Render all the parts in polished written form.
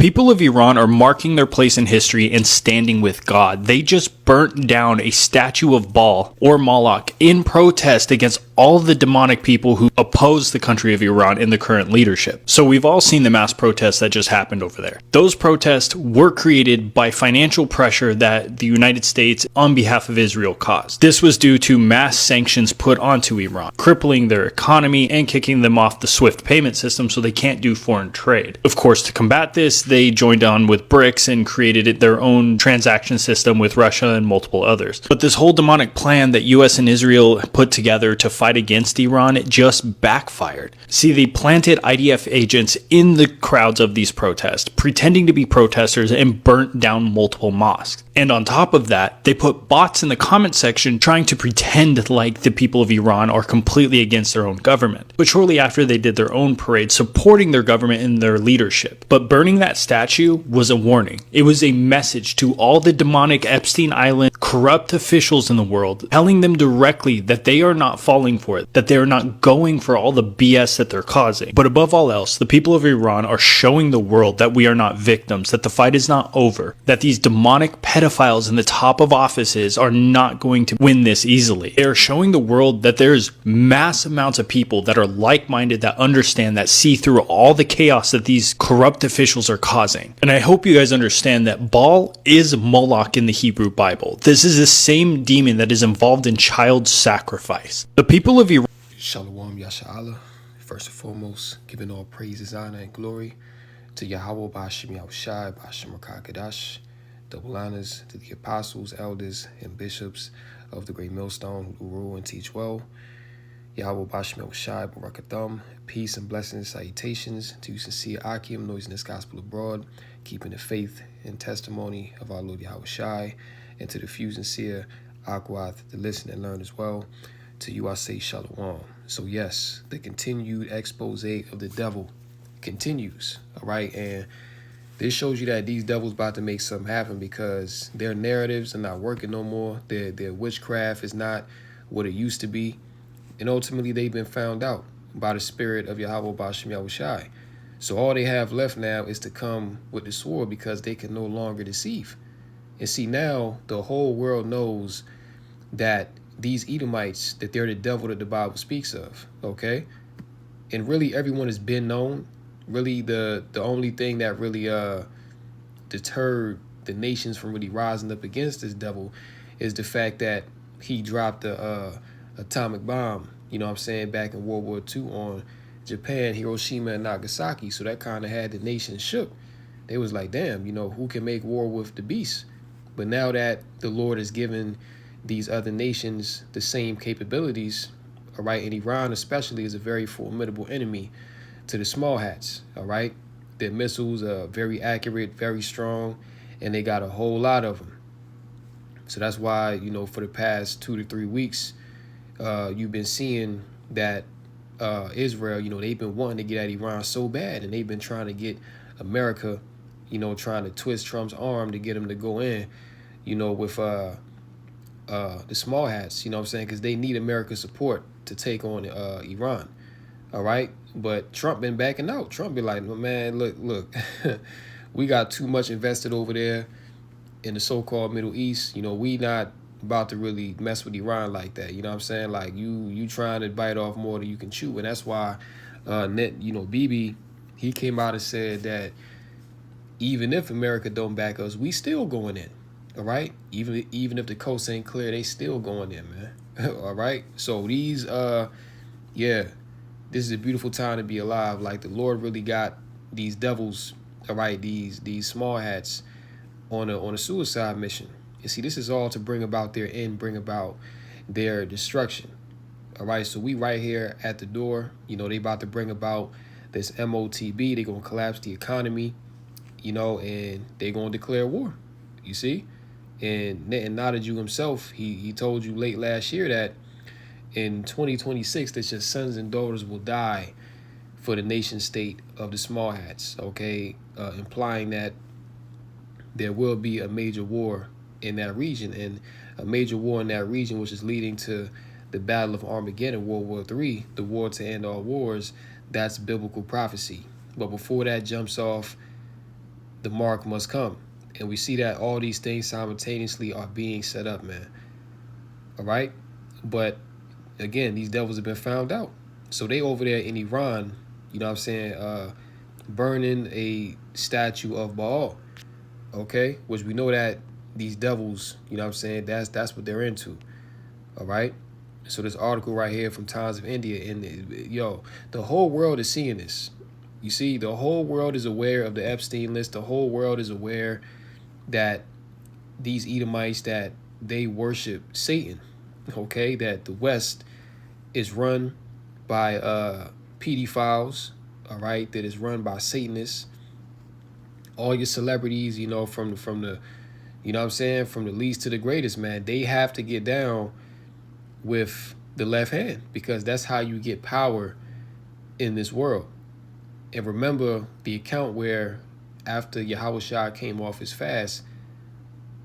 People of Iran are marking their place in history and standing with God. They just burnt down a statue of Baal or Moloch in protest against all the demonic people who oppose the country of Iran in the current leadership. So we've all seen the mass protests that just happened over there. Those protests were created by financial pressure that the United States on behalf of Israel caused. This was due to mass sanctions put onto Iran, crippling their economy and kicking them off the SWIFT payment system so they can't do foreign trade. Of course, to combat this, they joined on with BRICS and created their own transaction system with Russia and multiple others. But this whole demonic plan that US and Israel put together to fight against Iran, it just backfired. See, they planted IDF agents in the crowds of these protests, pretending to be protesters, and burnt down multiple mosques. And on top of that, they put bots in the comment section trying to pretend like the people of Iran are completely against their own government. But shortly after, they did their own parade supporting their government and their leadership. But burning that statue was a warning. It was a message to all the demonic Epstein Island corrupt officials in the world, telling them directly that they are not falling for it, that they are not going for all the BS that they're causing. But above all else, the people of Iran are showing the world that we are not victims, that the fight is not over, that these demonic pedophiles in the top of offices are not going to win this easily. They are showing the world that there's mass amounts of people that are like-minded, that understand, that see through all the chaos that these corrupt officials are causing. And I hope you guys understand that Baal is Moloch in the Hebrew Bible. This is the same demon that is involved in child sacrifice. The people of Iran... Shalom Yasha'Allah. First and foremost, giving all praises, honor, and glory to Yahweh Ba'ashem Yahushai, Ba'ashem Rakakadash. Double honors to the apostles, elders, and bishops of the great millstone who rule and teach well. Yahweh Ba'ashem Yahushai, Barakatham. Peace and blessings, salutations to sincere Akim, noising this gospel abroad, keeping the faith and testimony of our Lord Yahushai, and to the few sincere Akwath to listen and learn as well. To you I say Shalom. So yes, the continued expose of the devil continues, all right? And this shows you that these devils about to make something happen because their narratives are not working no more. Their witchcraft is not what it used to be. And ultimately, they've been found out by the spirit of Yahweh Ba'ashem Yahushai. So all they have left now is to come with the sword because they can no longer deceive. And see, now the whole world knows that these Edomites, that they're the devil that the Bible speaks of, okay? And really, everyone has been known. Really, the only thing that really deterred the nations from really rising up against this devil is the fact that he dropped the atomic bomb, you know what I'm saying, back in World War II on Japan, Hiroshima, and Nagasaki. So that kind of had the nation shook. They was like, damn, you know, who can make war with the beast? But now that the Lord has given these other nations the same capabilities, all right, and Iran especially is a very formidable enemy to the small hats, all right? Their missiles are very accurate, very strong, and they got a whole lot of them. So that's why, you know, for the past 2 to 3 weeks, you've been seeing that Israel, you know, they've been wanting to get at Iran so bad, and they've been trying to get America, you know, trying to twist Trump's arm to get him to go in, you know, with the small hats, you know what I'm saying, because they need America's support to take on Iran, all right? But Trump been backing out. Trump be like, man, look, we got too much invested over there in the so-called Middle East. You know, we not about to really mess with Iran like that. You know what I'm saying? Like, you trying to bite off more than you can chew. And that's why, Bibi, he came out and said that even if America don't back us, we still going in, all right? Even if the coast ain't clear, they still going in, man, all right? So these, this is a beautiful time to be alive. Like, the Lord really got these devils, all right, these small hats on a suicide mission. You see, this is all to bring about their end, bring about their destruction. All right, so we right here at the door. You know, they about to bring about this MOTB. They're going to collapse the economy, you know, and they're going to declare war, you see? And Nadaju himself, he told you late last year that in 2026, that your sons and daughters will die for the nation state of the small hats, okay? Implying that there will be a major war in that region, and a major war in that region, which is leading to the Battle of Armageddon, World War III, the war to end all wars. That's biblical prophecy. But before that jumps off, the mark must come. And we see that all these things simultaneously are being set up, man. All right? But again, these devils have been found out. So they over there in Iran, you know what I'm saying, burning a statue of Baal, okay? Which we know that these devils, you know what I'm saying, that's what they're into, all right? So this article right here from Times of India, and yo, the whole world is seeing this. You see, the whole world is aware of the Epstein list. The whole world is aware that these Edomites, that they worship Satan, okay? That the West is run by pedophiles, all right? That is run by Satanists. All your celebrities, you know, from the, you know what I'm saying, from the least to the greatest, man, they have to get down with the left hand, because that's how you get power in this world. And remember the account where after Yahushua came off his fast,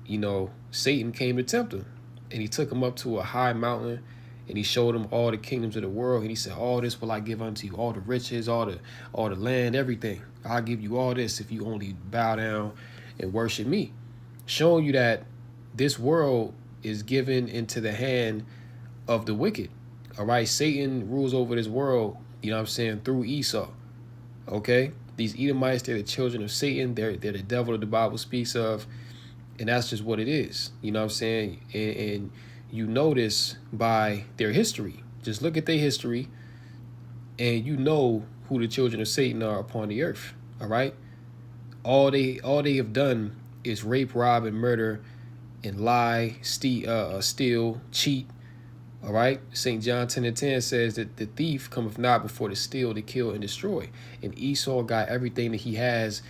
you know, Satan came to tempt him, and he took him up to a high mountain, and he showed him all the kingdoms of the world, and he said, all this will I give unto you, all the riches, all the land, everything. I'll give you all this if you only bow down and worship me. Showing you that this world is given into the hand of the wicked. All right, Satan rules over this world, you know what I'm saying, through Esau. Okay, these Edomites, they're the children of Satan. They're the devil that the Bible speaks of, and that's just what it is. You know what I'm saying? And you know this by their history. Just look at their history, and you know who the children of Satan are upon the earth. All right, all they have done is rape, rob, and murder, and lie, steal, cheat. All right, St. John 10:10 says that the thief cometh not before to steal, to kill, and destroy. And Esau got everything that he has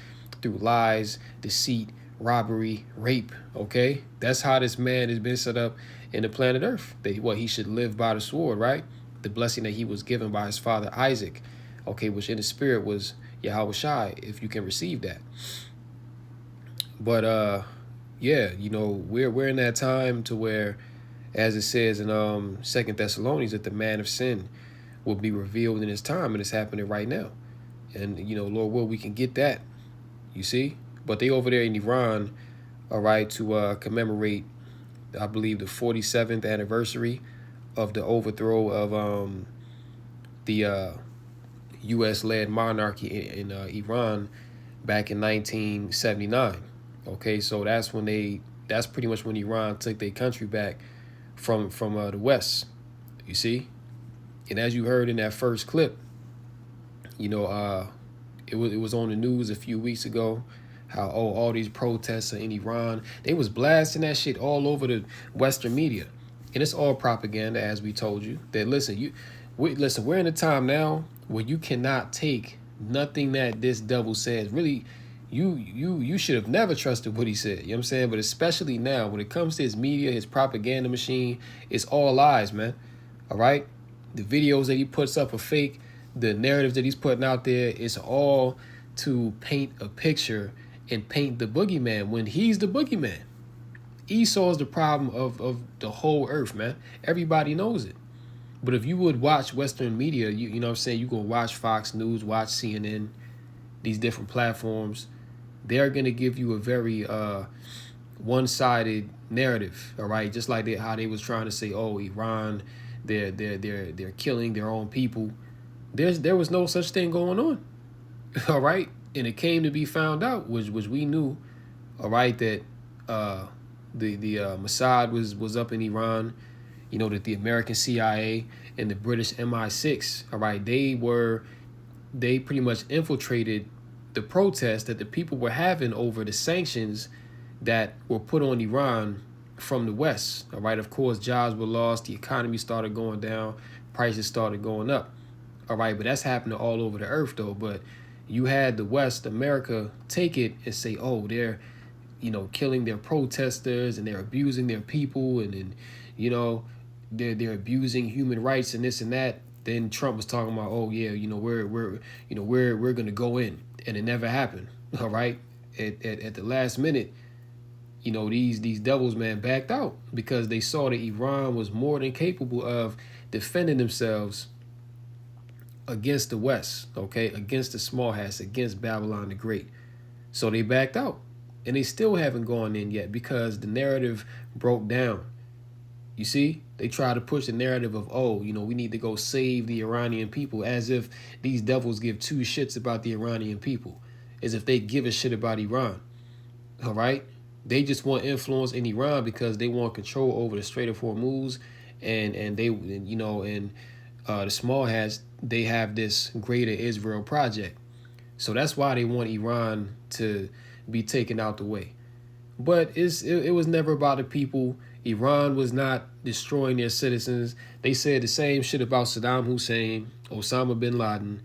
through lies, deceit, robbery, rape. Okay, that's how this man has been set up in the planet Earth. That he should live by the sword, right? The blessing that he was given by his father Isaac, okay, which in the spirit was Yahushua, if you can receive that. But yeah, you know, we're in that time to where, as it says in 2 Thessalonians, that the man of sin will be revealed in his time, and it's happening right now. And, you know, Lord will, we can get that, you see? But they over there in Iran, all right, to commemorate, I believe, the 47th anniversary of the overthrow of the U.S.-led monarchy in Iran back in 1979. Okay, so that's pretty much when Iran took their country back from the West, you see. And as you heard in that first clip, you know, it was on the news a few weeks ago how all these protests are in Iran. They was blasting that shit all over the Western media, and it's all propaganda, as we told you. That listen, we're in a time now where you cannot take nothing that this devil says. Really, you should have never trusted what he said. You know what I'm saying? But especially now, when it comes to his media, his propaganda machine, it's all lies, man. All right? The videos that he puts up are fake. The narratives that he's putting out there, it's all to paint a picture and paint the boogeyman when he's the boogeyman. Esau is the problem of the whole earth, man. Everybody knows it. But if you would watch Western media, you know what I'm saying, you go watch Fox News, watch CNN, these different platforms, they're going to give you a very one-sided narrative, all right? Just like how they was trying to say, oh, Iran, they're killing their own people. There was no such thing going on, all right? And it came to be found out, which we knew, all right, that the Mossad was up in Iran, you know, that the American CIA and the British MI6, all right, they pretty much infiltrated the protests that the people were having over the sanctions that were put on Iran from the West. All right, of course, jobs were lost, the economy started going down, prices started going up. All right, but that's happening all over the earth, though. But you had the West, America, take it and say, oh, they're, you know, killing their protesters and they're abusing their people, and you know, they're abusing human rights and this and that. Then Trump was talking about, oh yeah, you know, we're gonna go in, and it never happened. All right, at the last minute, you know, these devils, man, backed out because they saw that Iran was more than capable of defending themselves against the West, okay, against the small hats, against Babylon the Great. So they backed out. And they still haven't gone in yet because the narrative broke down. You see, they try to push the narrative of, oh, we need to go save the Iranian people, as if these devils give two shits about the Iranian people, as if they give a shit about Iran. All right. They just want influence in Iran because they want control over the Strait of Hormuz, and they, the small hats, they have this greater Israel project. So that's why they want Iran to be taken out the way. But it was never about the people. Iran was not destroying their citizens. They said the same shit about Saddam Hussein, Osama bin Laden,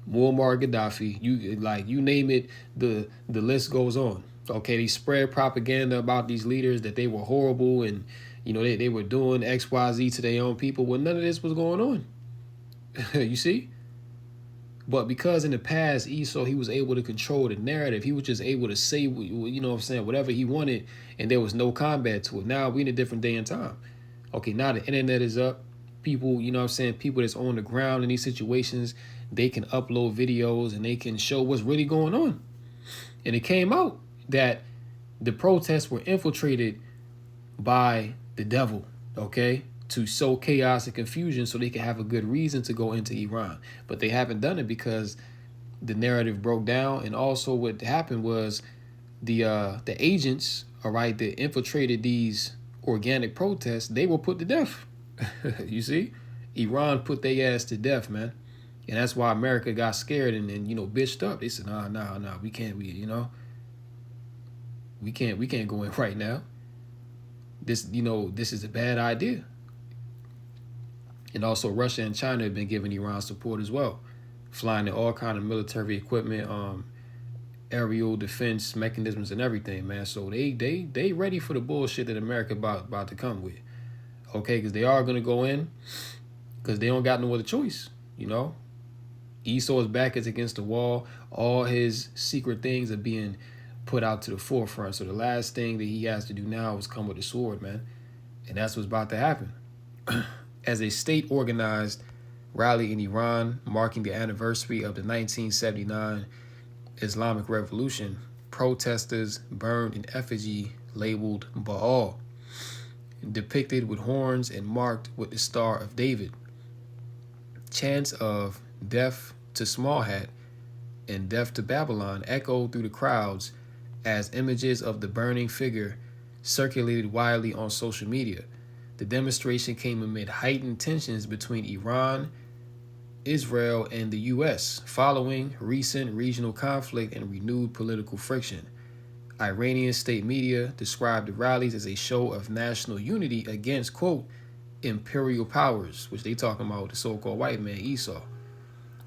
Muammar Gaddafi. You name it, the list goes on. Okay, they spread propaganda about these leaders that they were horrible and they were doing XYZ to their own people when none of this was going on. You see? But because in the past Esau, he was able to control the narrative. He was just able to say, whatever he wanted, and there was no combat to it. Now we in a different day and time. Okay, now the internet is up. People, people that's on the ground in these situations, they can upload videos and they can show what's really going on. And it came out that the protests were infiltrated by the devil, okay, to sow chaos and confusion so they can have a good reason to go into Iran. But they haven't done it because the narrative broke down. And also what happened was the agents, all right, that infiltrated these organic protests, they were put to death. You see? Iran put their ass to death, man. And that's why America got scared and bitched up. They said, nah, we can't, we can't go in right now. This is a bad idea. And also Russia and China have been giving Iran support as well, flying in all kind of military equipment, aerial defense mechanisms and everything, man. So they ready for the bullshit that America about to come with. Okay, because they are gonna go in because they don't got no other choice, Esau's back is against the wall. All his secret things are being put out to the forefront. So the last thing that he has to do now is come with the sword, man. And that's what's about to happen. As a state-organized rally in Iran marking the anniversary of the 1979 Islamic Revolution, protesters burned an effigy labeled Baal, depicted with horns and marked with the Star of David. Chants of death to Small Hat and death to Babylon echoed through the crowds as images of the burning figure circulated widely on social media. The demonstration came amid heightened tensions between Iran, Israel, and the U.S. following recent regional conflict and renewed political friction. Iranian state media described the rallies as a show of national unity against, quote, imperial powers, which they talking about the so-called white man Esau,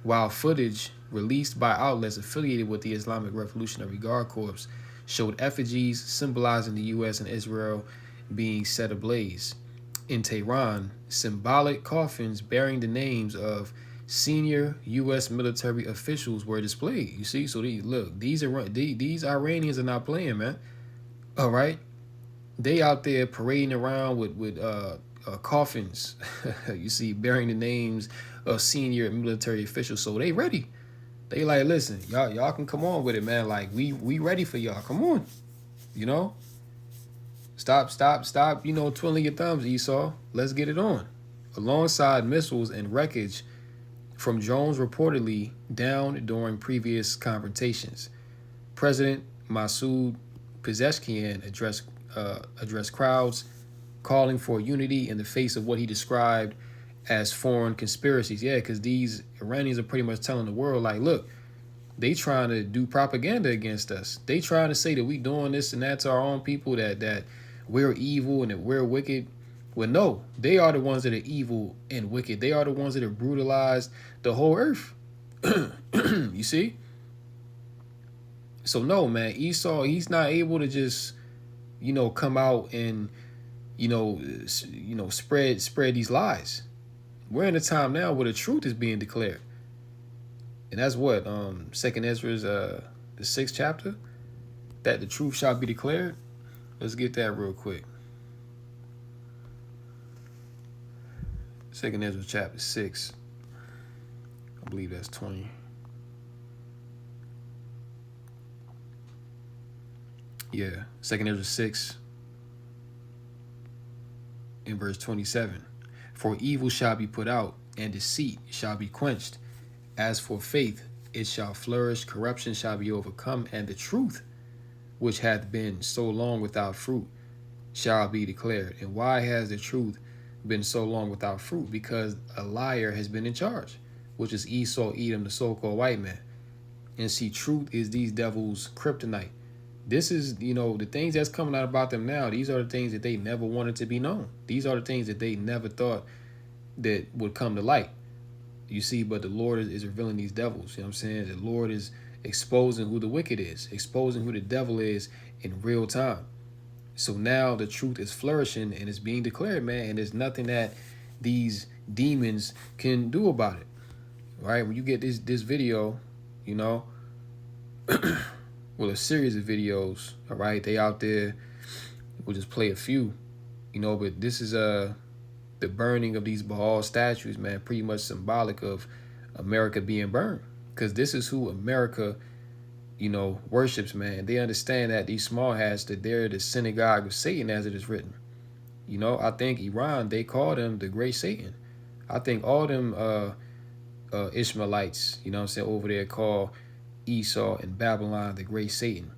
while footage released by outlets affiliated with the Islamic Revolutionary Guard Corps showed effigies symbolizing the U.S. and Israel being set ablaze. In Tehran, symbolic coffins bearing the names of senior U.S. military officials were displayed. You see, so these Iranians are not playing, man. All right, they out there parading around with coffins. You see, bearing the names of senior military officials. So they ready. They like, listen, y'all can come on with it, man. Like we ready for y'all. Come on, Stop, twiddling your thumbs, Esau. Let's get it on. Alongside missiles and wreckage from drones reportedly down during previous confrontations, President Masoud Pezeshkian addressed crowds, calling for unity in the face of what he described as foreign conspiracies. Yeah, because these Iranians are pretty much telling the world, like, look, they trying to do propaganda against us. They trying to say that we doing this and that to our own people, that we're evil and that we're wicked. Well, no, they are the ones that are evil and wicked. They are the ones that have brutalized the whole earth. You see? So no, man, Esau, he's not able to just, come out and, spread these lies. We're in a time now where the truth is being declared. And that's what, Second Ezra's the 6th chapter, that the truth shall be declared. Let's get that real quick. Second Ezra chapter 6. I believe that's 20. Yeah, 2nd Ezra 6 in verse 27. For evil shall be put out, and deceit shall be quenched. As for faith, it shall flourish, corruption shall be overcome, and the truth, which hath been so long without fruit, shall be declared. And why has the truth been so long without fruit? Because a liar has been in charge, which is Esau, Edom, the so-called white man. And see, truth is these devils' kryptonite. This is, the things that's coming out about them now. These are the things that they never wanted to be known. These are the things that they never thought that would come to light. You see, but the Lord is revealing these devils. You know what I'm saying? The Lord is exposing who the wicked is, exposing who the devil is in real time. So now the truth is flourishing and it's being declared, man. And there's nothing that these demons can do about it. Right? When you get this video, well, a series of videos, all right, they out there. We'll just play a few, but this is the burning of these Baal statues, man, pretty much symbolic of America being burned, because this is who America, worships, man. They understand that these small hats, that they're the synagogue of Satan, as it is written. I think Iran, they call them the great Satan. I think all them Ishmaelites, over there call Esau and Babylon the great Satan.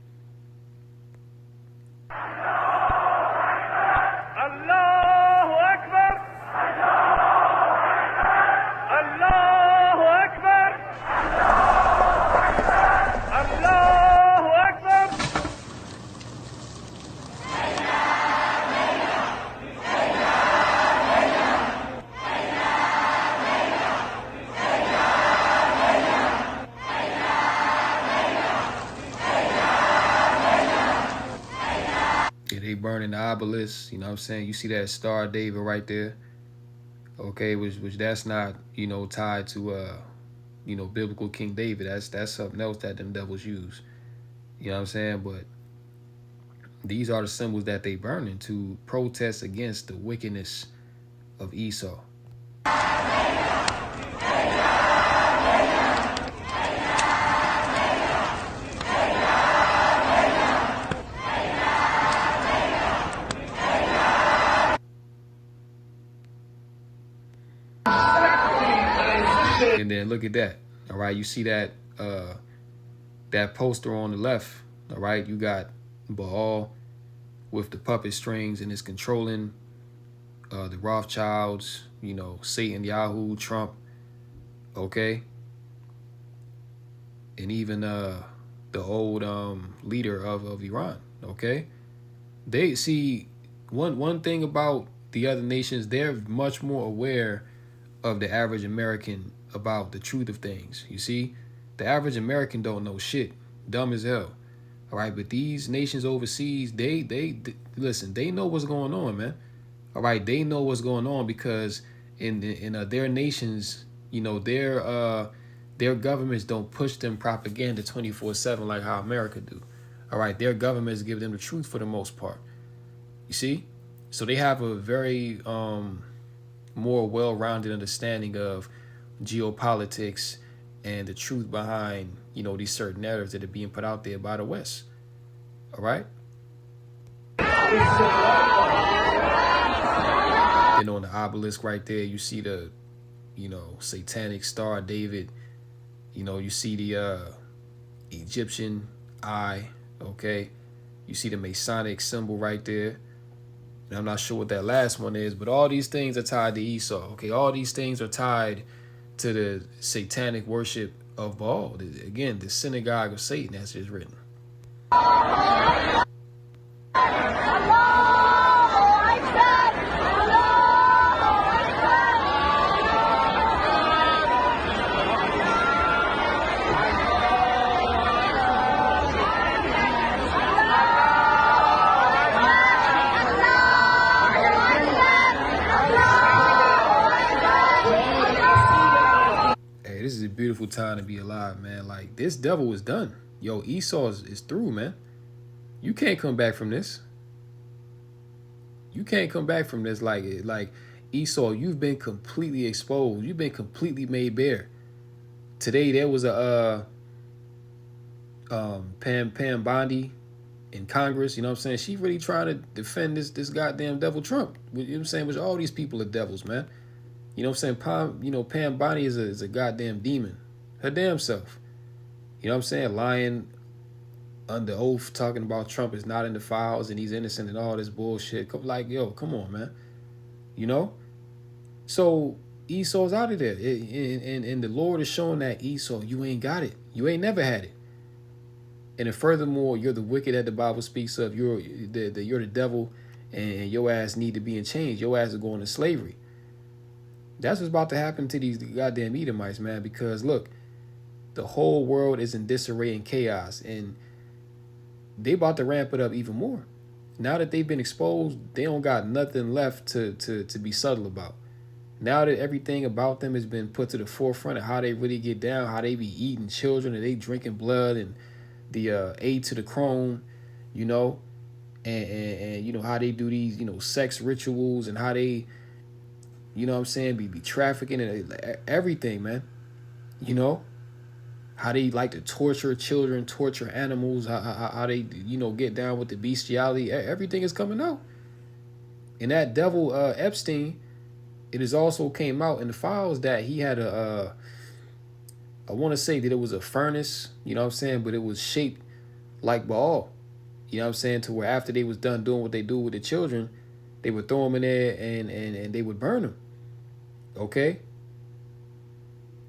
They burning the obelisk, You see that Star of David right there, okay, which that's not, tied to biblical King David. That's something else that them devils use. But these are the symbols that they burning to protest against the wickedness of Esau. And then look at that. All right, you see that that poster on the left. All right, you got Baal with the puppet strings and is controlling the Rothschilds, Satan, Yahoo, Trump, okay, and even the old leader of Iran, okay. They see one thing about the other nations, they're much more aware of the average American about the truth of things. You see, the average American don't know shit, dumb as hell. All right, but these nations overseas, they listen, they know what's going on, man. All right, they know what's going on because in their nations, their governments don't push them propaganda 24/7 like how America do. All right, their governments give them the truth for the most part. You see, so they have a very more well-rounded understanding of geopolitics and the truth behind, these certain narratives that are being put out there by the West. All right. Then on the obelisk right there, you see the, satanic Star of David. You see the Egyptian eye. Okay. You see the Masonic symbol right there. And I'm not sure what that last one is, but all these things are tied to Esau. Okay, all these things are tied to the satanic worship of Baal. Again, the synagogue of Satan, as it's written. This is a beautiful time to be alive, man. Like, this devil is done. Yo, Esau is through, man. You can't come back from this. You can't come back from this. Like Esau, you've been completely exposed. You've been completely made bare. Today there was a Pam Bondi in Congress. You know what I'm saying? She really trying to defend this goddamn devil Trump. You know what I'm saying? Which all these people are devils, man. You know what I'm saying? Pam Bondi is a goddamn demon. Her damn self. You know what I'm saying? Lying under oath, talking about Trump is not in the files and he's innocent and all this bullshit. Like, yo, come on, man. You know? So Esau's out of there. And the Lord is showing that Esau, you ain't got it. You ain't never had it. And then furthermore, you're the wicked that the Bible speaks of. You're the devil, and your ass need to be in chains. Your ass is going to slavery. That's what's about to happen to these goddamn Edomites, man. Because look, the whole world is in disarray and chaos, and they about to ramp it up even more. Now that they've been exposed, they don't got nothing left to be subtle about. Now that everything about them has been put to the forefront of how they really get down, how they be eating children, and they drinking blood, and the A to the chrome, you know, and you know how they do these, you know, sex rituals, and how they, you know what I'm saying, be trafficking and everything, man. You know, how they like to torture children, torture animals, how they, you know, get down with the bestiality. Everything is coming out. And that devil Epstein, it has also came out in the files that he had I want to say that it was a furnace, you know what I'm saying, but it was shaped like Baal. You know what I'm saying? To where after they was done doing what they do with the children, they would throw them in there and they would burn them. Okay?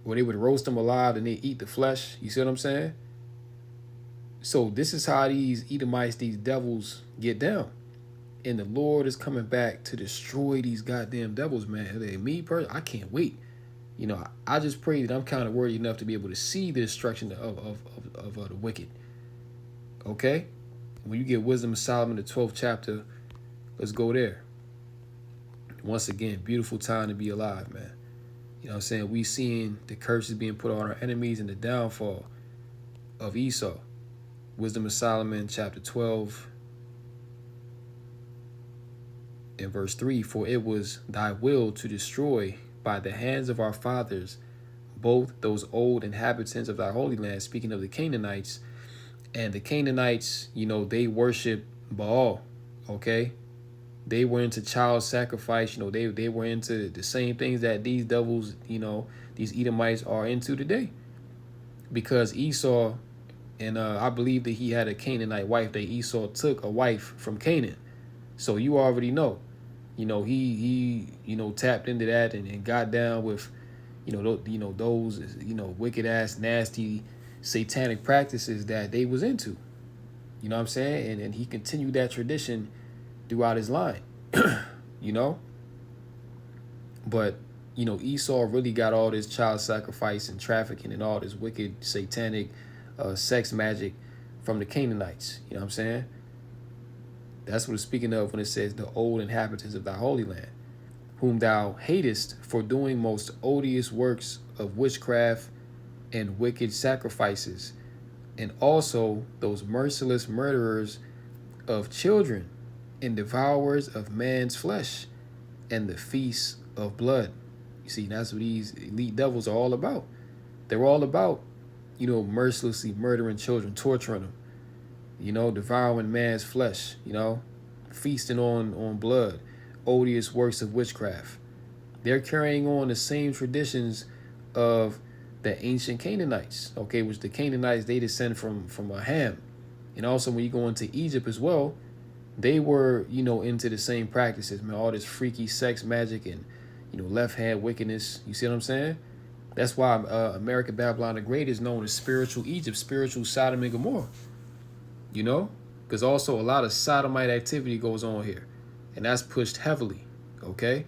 Or they would roast them alive and they eat the flesh. You see what I'm saying? So this is how these Edomites, these devils, get down. And the Lord is coming back to destroy these goddamn devils, man. Me personally, I can't wait. You know, I just pray that I'm kind of worthy enough to be able to see the destruction of the wicked. Okay? When you get Wisdom of Solomon, the 12th chapter, let's go there. Once again, beautiful time to be alive, man. You know what I'm saying? We seeing the curses being put on our enemies and the downfall of Esau. Wisdom of Solomon, chapter 12, in verse 3, for it was thy will to destroy by the hands of our fathers both those old inhabitants of thy holy land, speaking of the Canaanites. And the Canaanites, you know, they worship Baal, okay? They were into child sacrifice, you know, they were into the same things that these devils, you know, these Edomites are into today. Because Esau, and I believe that he had a Canaanite wife, that Esau took a wife from Canaan. So you already know, you know, he you know, tapped into that and got down with, those, wicked ass, nasty, satanic practices that they was into. You know what I'm saying? And he continued that tradition throughout his line, you know? But, you know, Esau really got all this child sacrifice and trafficking and all this wicked, satanic sex magic from the Canaanites. You know what I'm saying? That's what it's speaking of when it says the old inhabitants of thy holy land, whom thou hatest for doing most odious works of witchcraft and wicked sacrifices, and also those merciless murderers of children and devourers of man's flesh and the feasts of blood. You see, that's what these elite devils are all about. They're all about, you know, mercilessly murdering children, torturing them, you know, devouring man's flesh, you know, feasting on blood, odious works of witchcraft. They're carrying on the same traditions of the ancient Canaanites, okay, which the Canaanites, they descend from Ham. And also when you go into Egypt as well, they were, you know, into the same practices, man, all this freaky sex magic and, you know, left hand wickedness. You see what I'm saying? That's why America Babylon the Great is known as spiritual Egypt, spiritual Sodom and Gomorrah. You know, because also a lot of sodomite activity goes on here, and that's pushed heavily. Okay,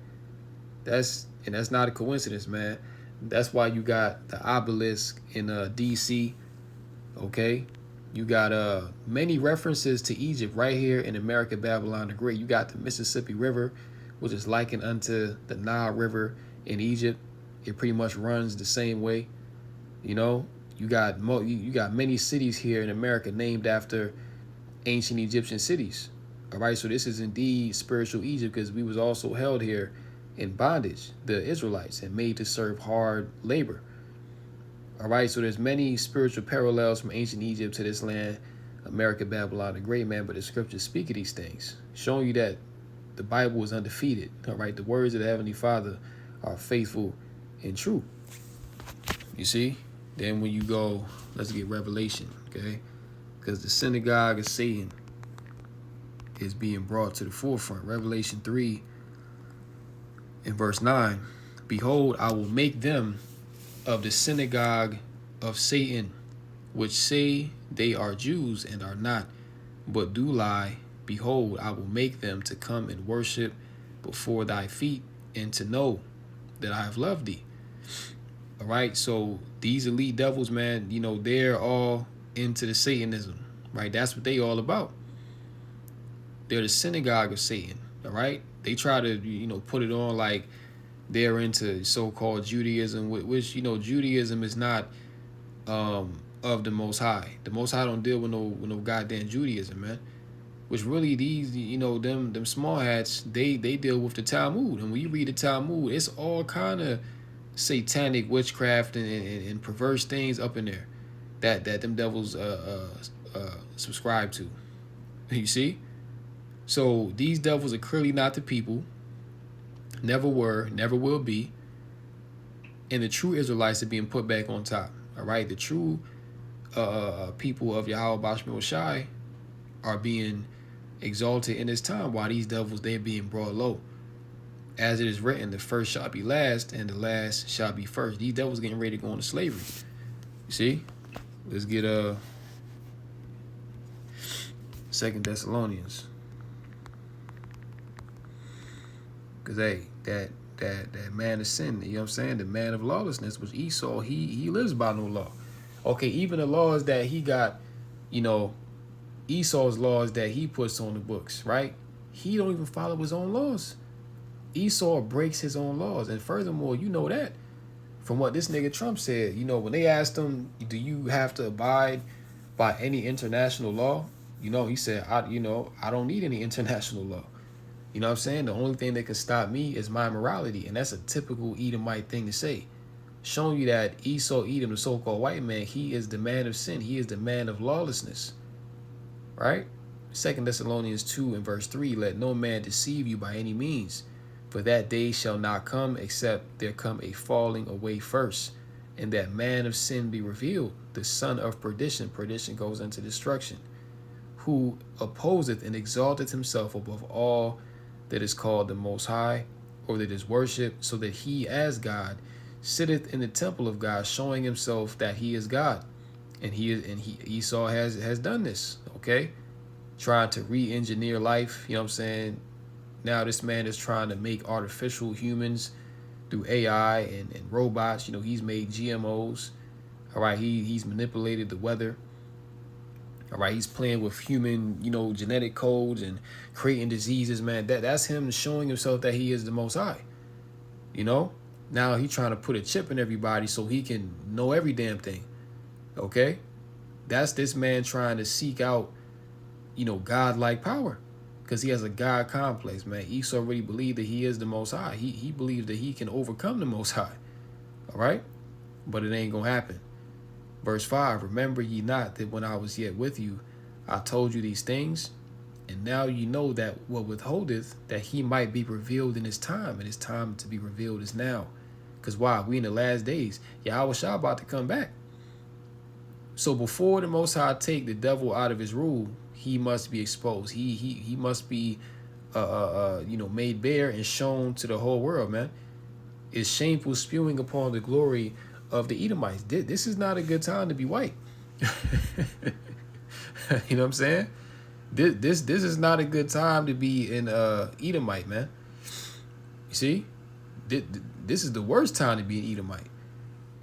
that's not a coincidence, man. That's why you got the obelisk in DC. Okay, you got many references to Egypt right here in America Babylon the Great. You got the Mississippi River, which is likened unto the Nile River in Egypt. It pretty much runs the same way. You know, you got many cities here in America named after ancient Egyptian cities. All right, so this is indeed spiritual Egypt, because we was also held here in bondage, the Israelites, and made to serve hard labor. All right, so there's many spiritual parallels from ancient Egypt to this land America, Babylon the Great, man, but the scriptures speak of these things, showing you that the Bible is undefeated. All right, the words of the Heavenly Father are faithful and true. You see? Then when you go, let's get Revelation, okay? Because the synagogue of Satan is being brought to the forefront. Revelation 3 in verse 9. Behold, I will make them of the synagogue of Satan, which say they are Jews and are not, but do lie. Behold, I will make them to come and worship before thy feet, and to know that I have loved thee. All right, so these elite devils, man, you know, they're all into the Satanism, right? That's what they all about. They're the synagogue of Satan, all right? They try to, you know, put it on like they're into so-called Judaism, which, you know, Judaism is not of the Most High. The Most High don't deal with no goddamn Judaism, man. Which really these, you know, them small hats, they deal with the Talmud. And when you read the Talmud, it's all kind of satanic witchcraft and perverse things up in there that them devils subscribe to. You see? So these devils are clearly not the people, never were, never will be, and the true Israelites are being put back on top. All right, the true people of Yahweh Bashmi Shai are being exalted in this time, while these devils, they're being brought low. As it is written, the first shall be last, and the last shall be first. These devils getting ready to go into slavery. You see? Let's get 2 Thessalonians. Because, hey, that man of sin, you know what I'm saying? The man of lawlessness was Esau. He lives by no law. Okay, even the laws that he got, you know, Esau's laws that he puts on the books, right? He don't even follow his own laws. Esau breaks his own laws. And furthermore, you know that from what this nigga Trump said, you know, when they asked him, do you have to abide by any international law? You know, he said, I don't need any international law. You know what I'm saying? The only thing that can stop me is my morality. And that's a typical Edomite thing to say. Showing you that Esau, Edom, the so-called white man, he is the man of sin. He is the man of lawlessness. Right? 2 Thessalonians 2 and verse 3, let no man deceive you by any means, for that day shall not come except there come a falling away first, and that man of sin be revealed, the son of perdition. Perdition goes into destruction, who opposeth and exalteth himself above all that is called the Most High, or that is worshipped, so that he as God sitteth in the temple of God, showing himself that he is God. And Esau has done this, okay? Trying to re-engineer life, you know what I'm saying? Now this man is trying to make artificial humans through AI and robots. You know, he's made GMOs. All right, he's manipulated the weather. All right, he's playing with human, you know, genetic codes and creating diseases, man. That's him showing himself that he is the Most High. You know? Now he's trying to put a chip in everybody so he can know every damn thing. Okay? That's this man trying to seek out, you know, God-like power. Because he has a God complex, man. Esau already believed that he is the Most High. He believes that he can overcome the Most High. All right? But it ain't going to happen. Verse 5, remember ye not that when I was yet with you, I told you these things, and now you know that what withholdeth, that he might be revealed in his time, and his time to be revealed is now. Because why? We in the last days. Yahweh Shah about to come back. So before the Most High take the devil out of his rule, he must be exposed. He must be, made bare and shown to the whole world, man. It's shameful spewing upon the glory of the Edomites. This is not a good time to be white. You know what I'm saying? This is not a good time to be an Edomite, man. You see? This is the worst time to be an Edomite.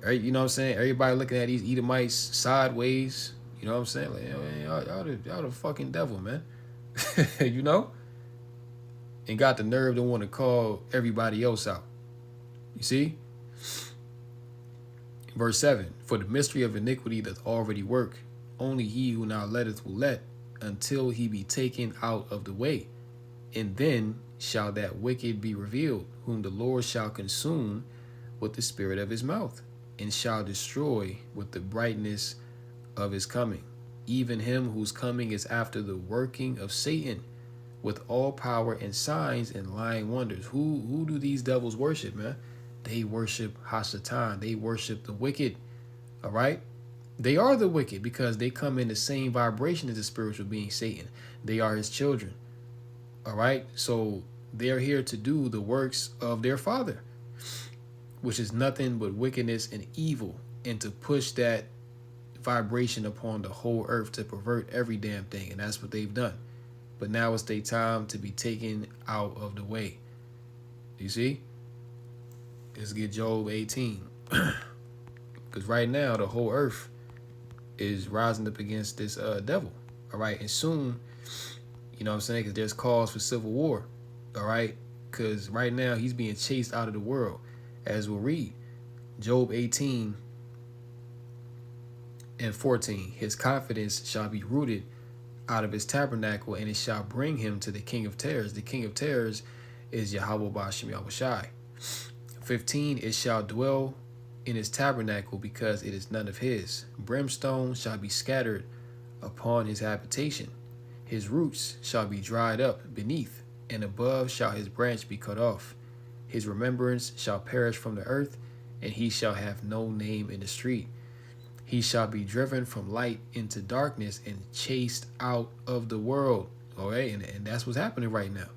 Right? You know what I'm saying? Everybody looking at these Edomites sideways. You know what I'm saying? Like, y'all the fucking devil, man. You know? And got the nerve to want to call everybody else out. You see? Verse 7, for the mystery of iniquity doth already work. Only he who now letteth will let, until he be taken out of the way. And then shall that wicked be revealed, whom the Lord shall consume with the spirit of his mouth, and shall destroy with the brightness of his coming. even him whose coming is after the working of Satan, with all power and signs and lying wonders. Who do these devils worship, man? They worship Hashatan. They worship the wicked. All right? They are the wicked because they come in the same vibration as the spiritual being Satan. They are his children. All right? So they're here to do the works of their father, which is nothing but wickedness and evil, and to push that vibration upon the whole earth to pervert every damn thing. And that's what they've done. But now it's their time to be taken out of the way. You see? Let's get Job 18. Because right now, the whole earth is rising up against this devil. All right? And soon, you know what I'm saying? Because there's cause for civil war. All right? Because right now, he's being chased out of the world. As we'll read. Job 18 and 14. His confidence shall be rooted out of his tabernacle, and it shall bring him to the king of terrors. The king of terrors is Yahweh Ba'ashem Yahushai. 15. It shall dwell in his tabernacle, because it is none of his. Brimstone shall be scattered upon his habitation. His roots shall be dried up beneath, and above shall his branch be cut off. His remembrance shall perish from the earth, and he shall have no name in the street. He shall be driven from light into darkness and chased out of the world. All right, and that's what's happening right now.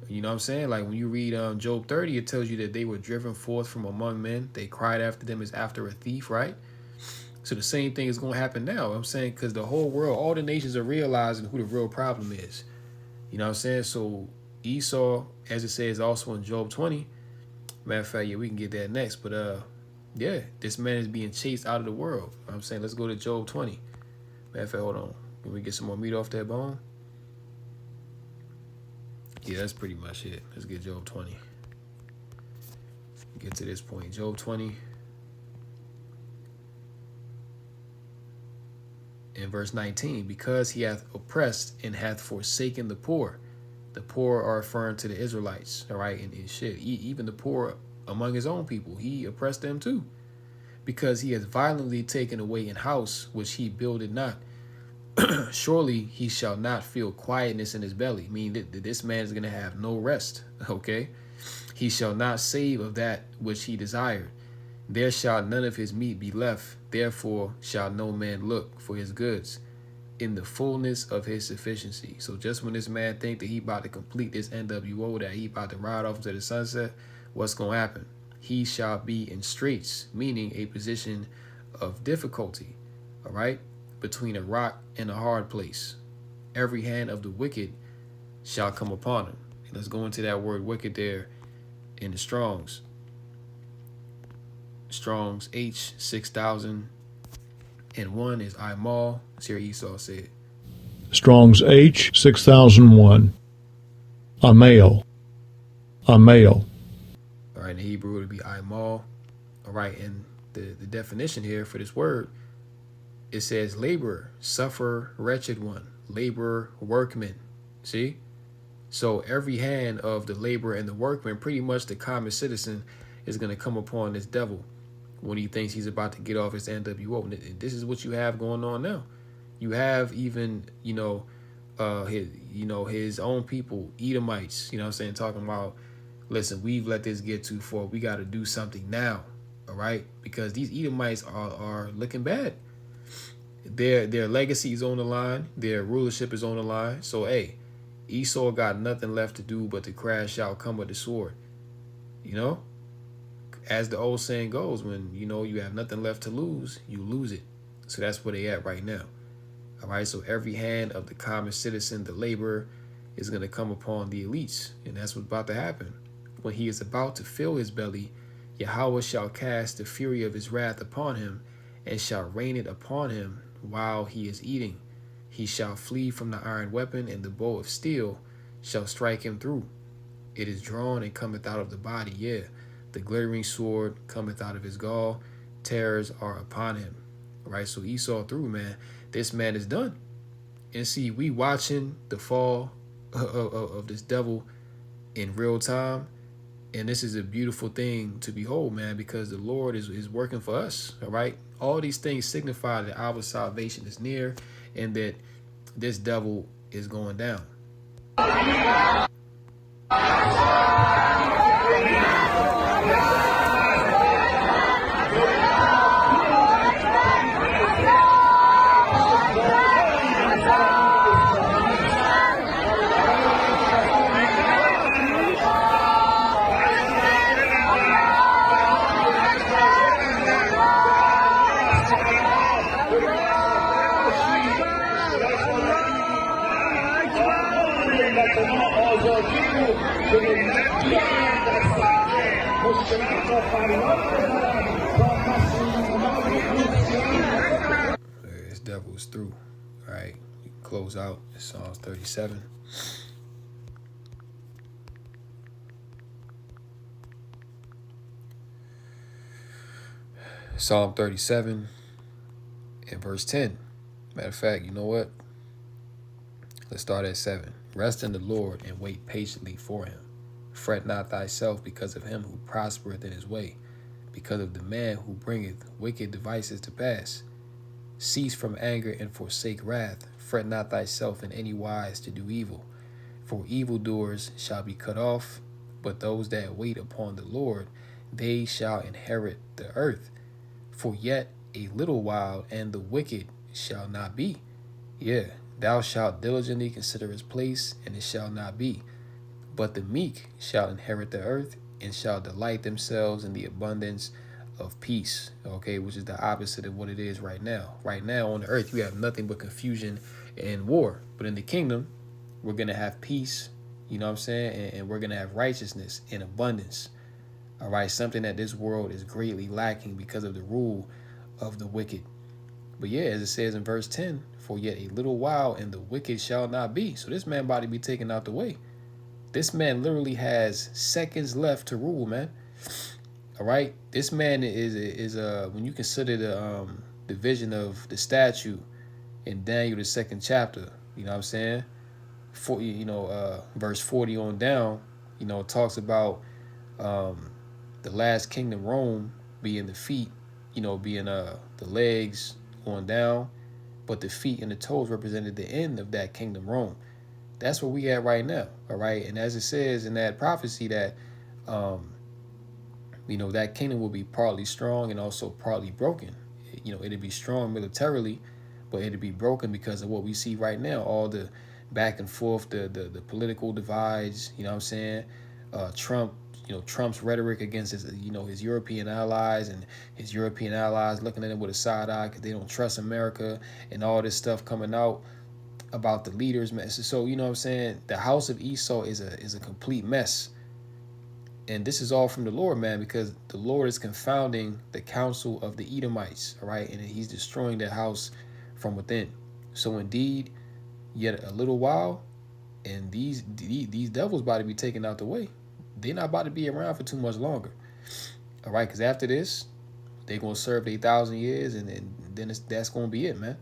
You know what I'm saying? Like when you read Job 30, it tells you that they were driven forth from among men. They cried after them as after a thief, right? So the same thing is going to happen now. I'm saying because the whole world, all the nations are realizing who the real problem is. You know what I'm saying? So Esau, as it says also in Job 20, matter of fact, yeah, we can get that next. But yeah, this man is being chased out of the world. You know what I'm saying, let's go to Job 20. Matter of fact, hold on. Can we get some more meat off that bone? Yeah, that's pretty much it. Let's get Job 20. Get to this point. Job 20. In verse 19, because he hath oppressed and hath forsaken the poor. The poor are referring to the Israelites, all right? And shit, even the poor among his own people, he oppressed them too. Because he has violently taken away an house which he builded not. Surely he shall not feel quietness in his belly. Meaning that this man is going to have no rest, okay? He shall not save of that which he desired. There shall none of his meat be left. Therefore shall no man look for his goods in the fullness of his sufficiency. So just when this man think that he about to complete this NWO, that he about to ride off into the sunset, what's going to happen? He shall be in straits, meaning a position of difficulty, all right, between a rock and a hard place. Every hand of the wicked shall come upon him. And let's go into that word wicked there in the Strongs. Strong's H 6001 is Imal. Let's hear Esau say it. Strong's H 6001. A male. A male. All right, in Hebrew it would be Imal. All right, and the definition here for this word, it says laborer, suffer, wretched one, laborer, workman. See? So every hand of the laborer and the workman, pretty much the common citizen, is going to come upon this devil when he thinks he's about to get off his NWO. And this is what you have going on now. You have even, his own people, Edomites, you know what I'm saying, talking about, listen, we've let this get too far. We got to do something now, all right? Because these Edomites are looking bad. Their legacy is on the line. Their rulership is on the line. So, hey, Esau got nothing left to do but to crash out, come with the sword. You know? As the old saying goes, when, you have nothing left to lose, you lose it. So that's where they at right now. All right, so every hand of the common citizen, the laborer, is going to come upon the elites. And that's what's about to happen. When he is about to fill his belly, Yahweh shall cast the fury of his wrath upon him, and shall rain it upon him while he is eating. He shall flee from the iron weapon, and the bow of steel shall strike him through. It is drawn and cometh out of the body, yeah. The glittering sword cometh out of his gall. Terrors are upon him. All right, so Esau through, man. This man is done. And see, we watching the fall of this devil in real time. And this is a beautiful thing to behold, man, because the Lord is working for us. All right. All these things signify that our salvation is near. and that this devil is going down. This devil is through. All right, you can close out Psalms 37. Psalm 37 and verse 10. Matter of fact, you know what? Let's start at 7. Rest in the Lord and wait patiently for him. Fret not thyself because of him who prospereth in his way, because of the man who bringeth wicked devices to pass. Cease from anger and forsake wrath. Fret not thyself in any wise to do evil. For evildoers shall be cut off, but those that wait upon the Lord, they shall inherit the earth. For yet a little while, and the wicked shall not be. Yeah, thou shalt diligently consider his place, and it shall not be. But the meek shall inherit the earth, and shall delight themselves in the abundance of peace. Okay, which is the opposite of what it is right now. Right now on the earth, you have nothing but confusion and war. But in the kingdom, we're going to have peace, you know what I'm saying? And we're going to have righteousness and abundance. All right, something that this world is greatly lacking because of the rule of the wicked. But yeah, as it says in verse 10, for yet a little while and the wicked shall not be. So this man about to be taken out the way. This man literally has seconds left to rule, man. All right, this man is when you consider the vision of the statue in Daniel the 2nd chapter, you know what I'm saying? Verse 40 on down, it talks about the last kingdom, Rome, being the feet, being the legs on down, but the feet and the toes represented the end of that kingdom, Rome. That's where we at right now, all right? And as it says in that prophecy that, that kingdom will be partly strong and also partly broken. It'll be strong militarily, but it'll be broken because of what we see right now, all the back and forth, the political divides, you know what I'm saying? Trump's rhetoric against his European allies, and his European allies looking at him with a side eye because they don't trust America, and all this stuff coming out about the leaders, man. So you know what I'm saying? The house of Esau is a complete mess. And this is all from the Lord, man, because the Lord is confounding the counsel of the Edomites, all right? And he's destroying their house from within. So indeed, yet a little while, and these devils about to be taken out the way. They're not about to be around for too much longer, all right? Because after this, they're going to serve 1,000 years, and then that's going to be it, man.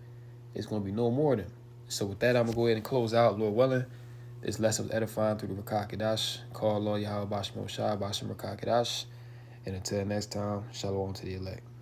It's going to be no more of them. So with that, I'm going to go ahead and close out, Lord willing. This lesson was edifying through the Rakakadash. Call Lord Yahweh Bashim Oshai, Bashim Rakakadash. And until next time, shalom to the elect.